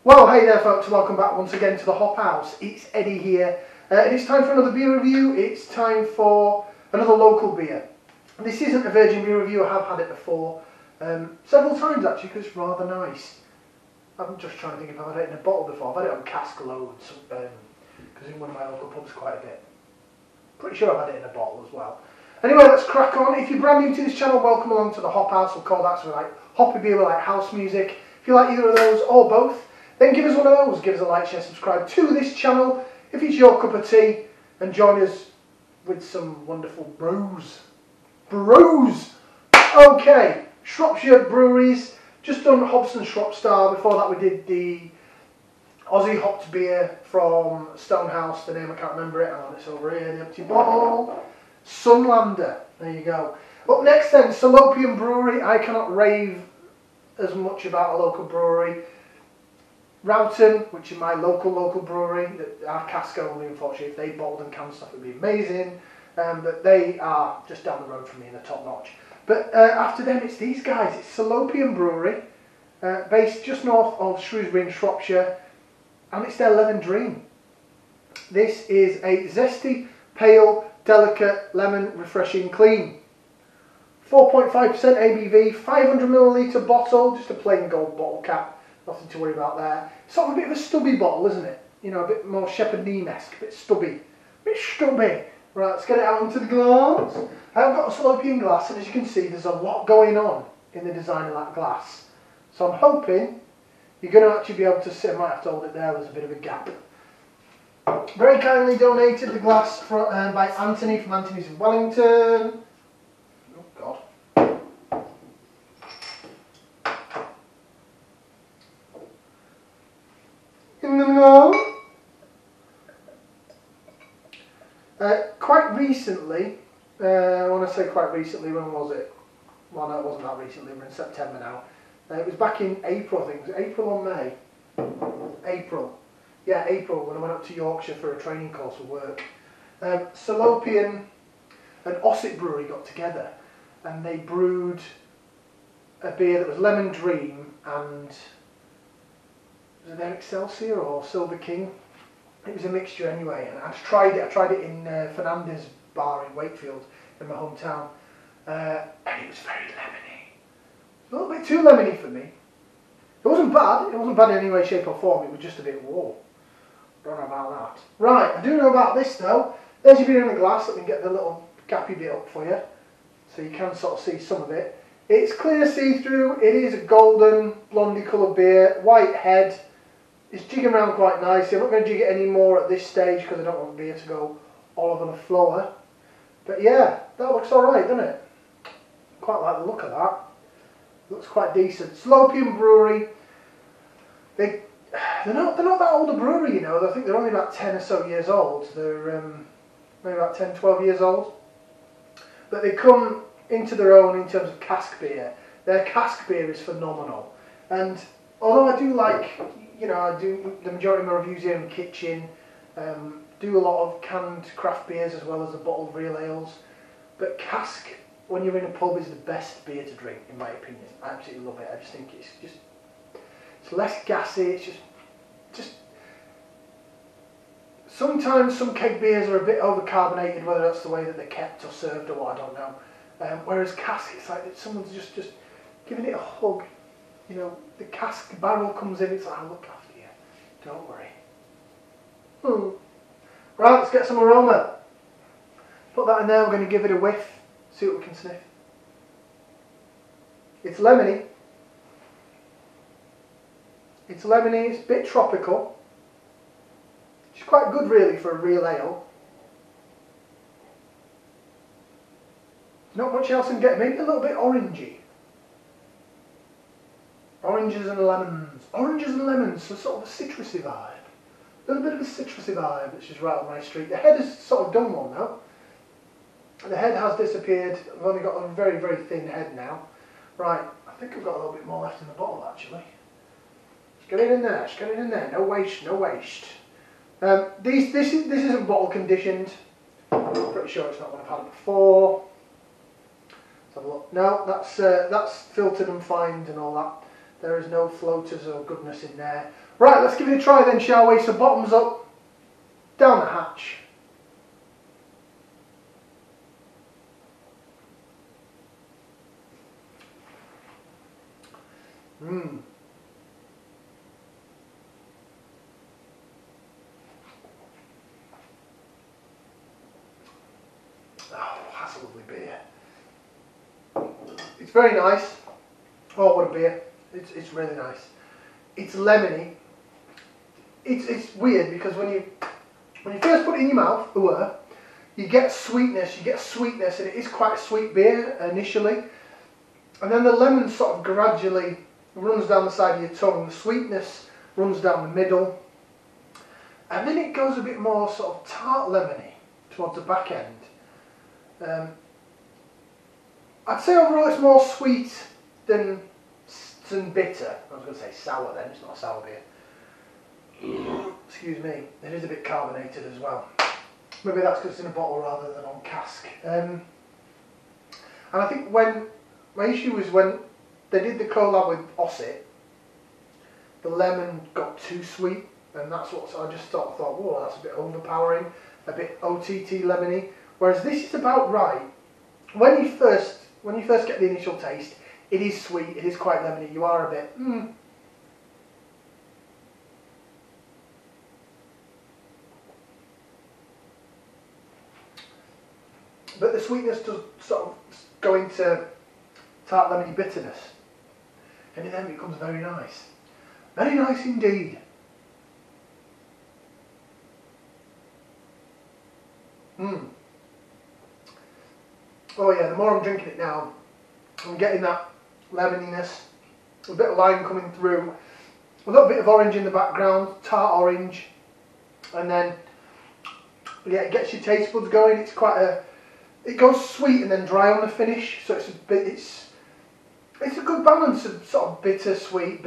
Well, hey there folks, welcome back once again to the Hop House. It's Eddie here, and it's time for another beer review. It's time for another local beer. This isn't a virgin beer review, I have had it before, several times actually, because it's rather nice. I'm just trying to think if I've had it in a bottle before. I've had it on cask loads, because in one of my local pubs quite a bit. Pretty sure I've had it in a bottle as well. Anyway, let's crack on. If you're brand new to this channel, welcome along to the Hop House. We'll call that something like hoppy beer, we like house music. If you like either of those or both, then give us one of those. Give us a like, share, subscribe to this channel if it's your cup of tea, and join us with some wonderful brews. Okay, Shropshire breweries. Just done Hobson Shropshire. Before that we did the Aussie hopped beer from Stonehouse. The name I can't remember it. Oh, it's over here, the empty bottle. Sunlander. There you go. Up next then, Salopian Brewery. I cannot rave as much about a local brewery. Roughton, which is my local brewery, that are cask only, unfortunately. If they bottled and canned stuff, it would be amazing. But they are just down the road from me in the top notch. But after them, it's these guys. It's Salopian Brewery, based just north of Shrewsbury in Shropshire, and it's their Lemon Dream. This is a zesty, pale, delicate, lemon, refreshing, clean. 4.5% ABV, 500ml bottle, just a plain gold bottle cap. Nothing to worry about there. Sort of a bit of a stubby bottle, isn't it? You know, a bit more Shepherd Neame-esque, a bit stubby. Right, let's get it out into the glass. I've got a Salopian glass, and as you can see, there's a lot going on in the design of that glass. So I'm hoping you're going to actually be able to see. I might have to hold it there, there's a bit of a gap. Very kindly donated the glass by Anthony from Anthony's in Wellington. Oh God. Quite recently, when I say quite recently, when was it? Well, no, it wasn't that recently, we're in September now. It was back in April, I think. Was it April or May? April. Yeah, April, when I went up to Yorkshire for a training course for work. Salopian and Ossett Brewery got together, and they brewed a beer that was Lemon Dream and was it their Excelsior or Silver King? It was a mixture anyway, and I tried it. I tried it in Fernandez bar in Wakefield, in my hometown, and it was very lemony. A little bit too lemony for me. It wasn't bad. It wasn't bad in any way, shape, or form. It was just a bit warm. Don't know about that. Right, I do know about this though. There's your beer in the glass. Let me get the little gappy bit up for you, so you can sort of see some of it. It's clear see-through. It is a golden, blondie coloured beer, white head. It's jigging around quite nicely. I'm not going to jig it any more at this stage because I don't want the beer to go all over the floor. But yeah, that looks alright, doesn't it? Quite like the look of that. Looks quite decent. Salopian Brewery. They're not that old a brewery, you know. I think they're only about 10 or so years old. They're maybe about 10, 12 years old. But they come into their own in terms of cask beer. Their cask beer is phenomenal. And although I do like, you know, I do the majority of my reviews here in the kitchen, do a lot of canned craft beers as well as the bottled real ales. But cask, when you're in a pub, is the best beer to drink, in my opinion. I absolutely love it. I just think it's less gassy. It's just sometimes some keg beers are a bit overcarbonated, whether that's the way that they're kept or served or what, I don't know. Whereas cask, it's like someone's just giving it a hug. You know, the cask barrel comes in, it's like, I'll look after you. Don't worry. Right, let's get some aroma. Put that in there, we're going to give it a whiff. See what we can sniff. It's lemony. It's lemony, it's a bit tropical. It's quite good really for a real ale. Not much else I can get, maybe a little bit orangey. Oranges and lemons. Oranges and lemons, so sort of a citrusy vibe. A little bit of a citrusy vibe, which is right up my street. The head is sort of done one now. The head has disappeared. I've only got a very, very thin head now. Right, I think I've got a little bit more left in the bottle actually. Just get it in there, just get it in there. No waste, no waste. This isn't bottle conditioned. I'm pretty sure it's not one I've had before. Let's have a look. No, that's filtered and fined and all that. There is no floaters or goodness in there. Right, let's give it a try then, shall we? So bottoms up, down the hatch. Mmm. Oh, that's a lovely beer. It's very nice. Oh, what a beer. It's really nice. It's lemony. It's weird because when you first put it in your mouth, you get sweetness, and it is quite a sweet beer initially. And then the lemon sort of gradually runs down the side of your tongue, the sweetness runs down the middle, and then it goes a bit more sort of tart lemony towards the back end. I'd say overall it's more sweet than bitter. I was going to say sour then, it's not a sour beer. Excuse me, it is a bit carbonated as well. Maybe that's because it's in a bottle rather than on cask. And I think my issue was when they did the collab with Osset, the lemon got too sweet, and that's what I just thought, whoa, that's a bit overpowering, a bit OTT lemony. Whereas this is about right. When you first get the initial taste, it is sweet, it is quite lemony. You are a bit, But the sweetness does sort of go into tart lemony bitterness, and it then becomes very nice. Very nice indeed. Oh yeah, the more I'm drinking it now, I'm getting that lemoniness, a bit of lime coming through, a little bit of orange in the background, tart orange, and then yeah, it gets your taste buds going. It's it goes sweet and then dry on the finish, so it's a good balance of sort of bittersweet.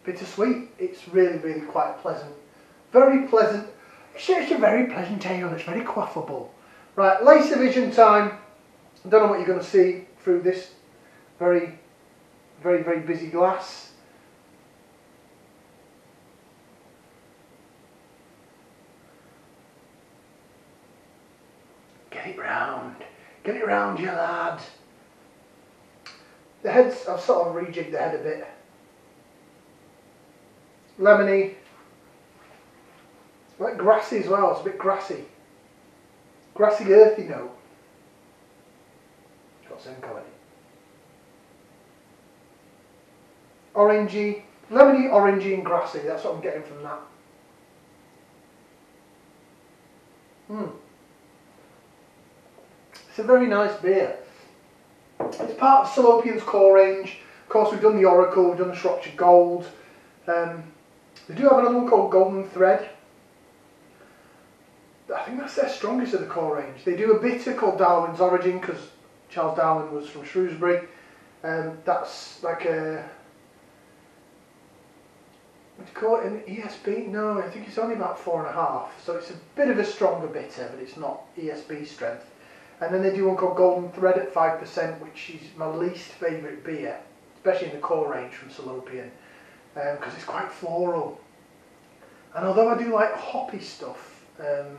It's really, really quite pleasant, very pleasant. It's a very pleasant ale. It's very quaffable. Right, laser vision time. I don't know what you're going to see through this very, very, very busy glass. Get it round, you lad. The heads, I've sort of rejigged the head a bit. Lemony, like grassy as well. It's a bit grassy, earthy note. It's got Simcoe in it. Orangey, lemony, orangey and grassy. That's what I'm getting from that. It's a very nice beer. It's part of Salopian's core range. Of course, we've done the Oracle, we've done the Shropshire Gold. They do have another one called Golden Thread. I think that's their strongest of the core range. They do a bitter called Darwin's Origin, because Charles Darwin was from Shrewsbury. That's like a... What do you call it? An ESB? No, I think it's only about 4.5. So it's a bit of a stronger bitter, but it's not ESB strength. And then they do one called Golden Thread at 5%, which is my least favourite beer, especially in the core range from Salopian, because it's quite floral. And although I do like hoppy stuff and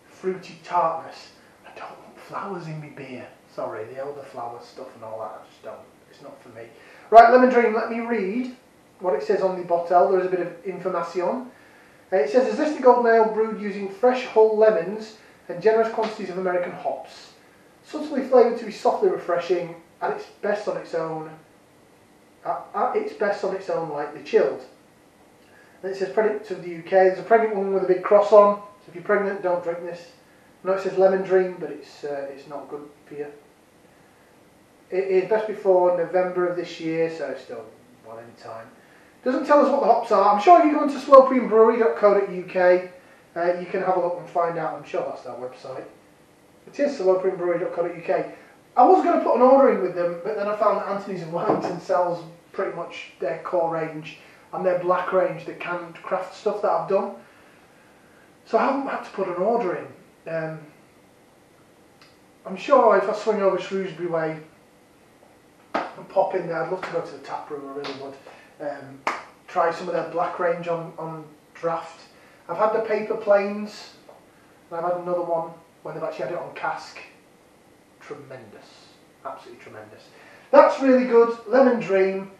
fruity tartness, I don't want flowers in my beer. Sorry, the elderflower stuff and all that, I just don't. It's not for me. Right, Lemon Dream, let me read what it says on the bottle. There is a bit of information. It says, is this the golden ale brewed using fresh whole lemons and generous quantities of American hops, subtly flavoured to be softly refreshing, at its best on its own, lightly chilled. And it says pregnant to the UK. There's a pregnant woman with a big cross on, so if you're pregnant, don't drink this. I know it says Lemon Dream, but it's not good for you. It is best before November of this year, so still well any time. Doesn't tell us what the hops are. I'm sure if you go into salopianbrewery.co.uk, you can have a look and find out. I'm sure that's their website. It is salopianbrewery.co.uk. I was going to put an order in with them, but then I found that Anthony's and Wellington sells pretty much their core range and their black range, the canned craft stuff that I've done. So I haven't had to put an order in. I'm sure if I swing over Shrewsbury way pop in there. I'd love to go to the tap room, I really would. Try some of their black range on draft. I've had the paper planes, and I've had another one when they've actually had it on cask. Tremendous, absolutely tremendous. That's really good. Lemon Dream,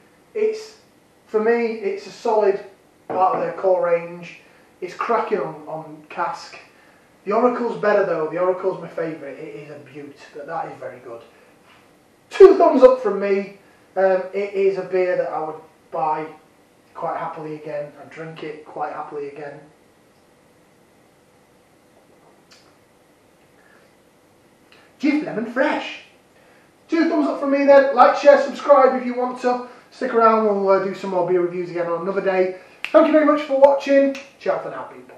for me, it's a solid part of their core range. It's cracking on cask. The Oracle's better though. The Oracle's my favourite. It is a beaut, but that is very good. 2 thumbs up from me. It is a beer that I would buy quite happily again. I'd drink it quite happily again. Jif Lemon Fresh. 2 thumbs up from me then. Like, share, subscribe if you want to. Stick around, we'll do some more beer reviews again on another day. Thank you very much for watching. Ciao for now, people.